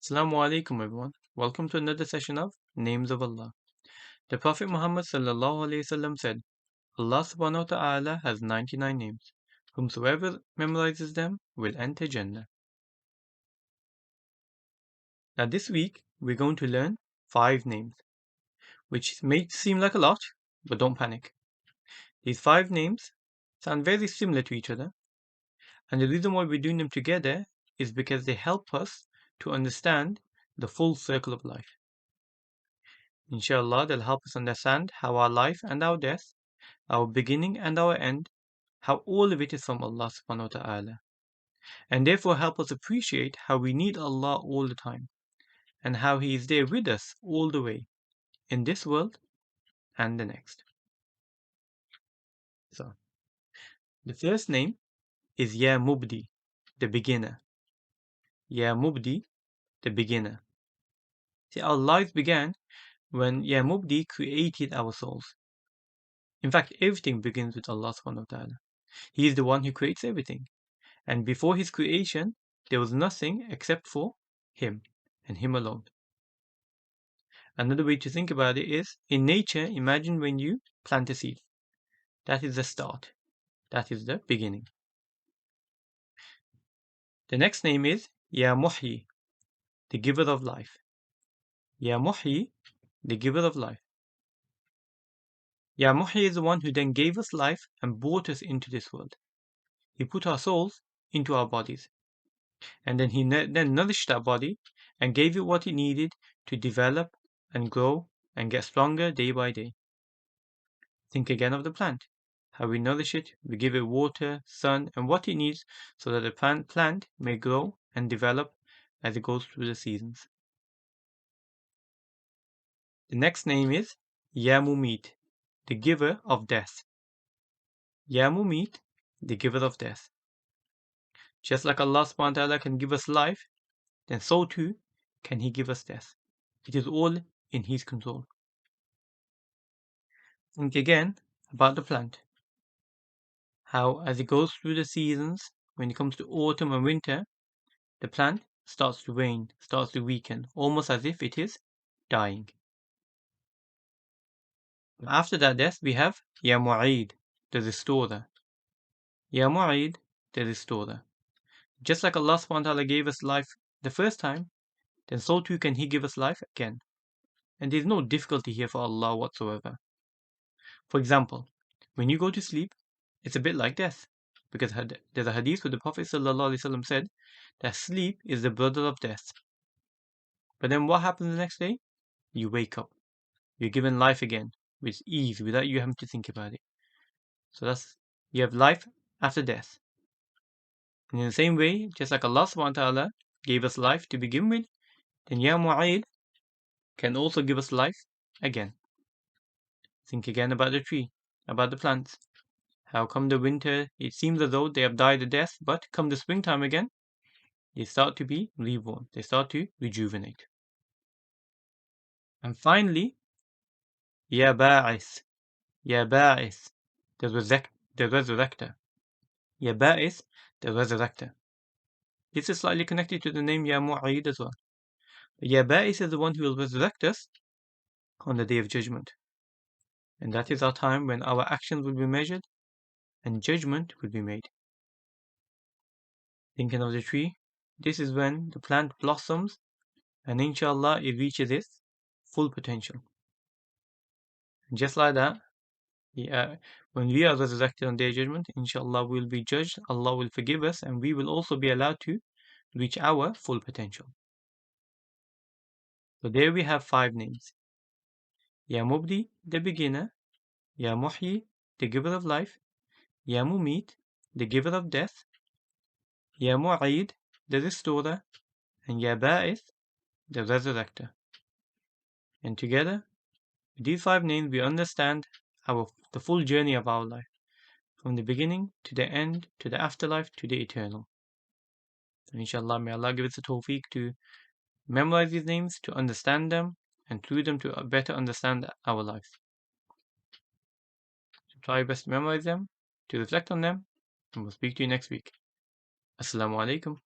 Assalamu alaikum everyone. Welcome to another session of Names of Allah. The Prophet Muhammad sallallahu alaihi wasallam said, Allah subhanahu wa ta'ala has 99 names. Whomsoever memorizes them will enter Jannah. Now this week we're going to learn 5 names, which may seem like a lot, but don't panic. These 5 names sound very similar to each other, and the reason why we're doing them together is because they help us to understand the full circle of life. Insha'Allah, they'll help us understand how our life and our death, our beginning and our end, how all of it is from Allah subhanahu wa ta'ala, and therefore help us appreciate how we need Allah all the time, and how He is there with us all the way, in this world and the next. So, the first name is Ya Mubdi, the beginner. Ya Mubdi, the beginner. See, our lives began when Ya Mubdi created our souls. In fact, everything begins with Allah subhanahu wa ta'ala. He is the one who creates everything. And before his creation, there was nothing except for him and him alone. Another way to think about it is, in nature, imagine when you plant a seed. That is the start. That is the beginning. The next name is Ya Muhyee, the giver of life. Ya Muhyee, the giver of life. Ya Muhyee is the one who then gave us life and brought us into this world. He put our souls into our bodies. And then he then nourished our body and gave it what it needed to develop and grow and get stronger day by day. Think again of the plant. How we nourish it, we give it water, sun, and what it needs so that the plant may grow and develop as it goes through the seasons. The next name is Ya Mumeet, the giver of death. Ya Mumeet, the giver of death. Just like Allah subhanahu wa ta'ala can give us life, then so too can He give us death. It is all in His control. Think again about the plant. How, as it goes through the seasons, when it comes to autumn and winter, the plant starts to wane, starts to weaken, almost as if it is dying. After that death, we have Ya Mu'eed, the restorer. Ya Mu'eed, the restorer. Just like Allah subhanahu wa ta'ala gave us life the first time, then so too can He give us life again. And there is no difficulty here for Allah whatsoever. For example, when you go to sleep, it's a bit like death. Because there's a hadith where the Prophet ﷺ said that sleep is the brother of death. But then what happens the next day? You wake up. You're given life again with ease without you having to think about it. So you have life after death. And in the same way, just like Allah subhanahu wa ta'ala gave us life to begin with, then Ya Mu'eed can also give us life again. Think again about the tree, about the plants. How come the winter, it seems as though they have died a death, but come the springtime again, they start to be reborn. They start to rejuvenate. And finally, Ya Baa'ith. Ya Baa'ith, the Resurrector. Ya Baa'ith, the Resurrector. This is slightly connected to the name Ya Mu'eed as well. But Ya Baa'ith is the one who will resurrect us on the Day of Judgment. And that is our time when our actions will be measured and judgment will be made. Thinking of the tree, this is when the plant blossoms and insha'Allah it reaches its full potential. And just like that, when we are resurrected on Day of Judgment, insha'Allah we will be judged, Allah will forgive us, and we will also be allowed to reach our full potential. So there we have 5 names. Ya Mubdi, the beginner. Ya Muhyee, the giver of life. Ya Mumeet, the giver of death. Ya Mu'eed, the restorer. And Ya Baa'ith, the resurrector. And together, with these 5 names, we understand the full journey of our life, from the beginning to the end, to the afterlife, to the eternal. So inshallah, may Allah give us the tawfiq to memorize these names, to understand them, and through them to better understand our lives. So try your best to memorize them, to reflect on them, and we'll speak to you next week. Assalamu alaikum.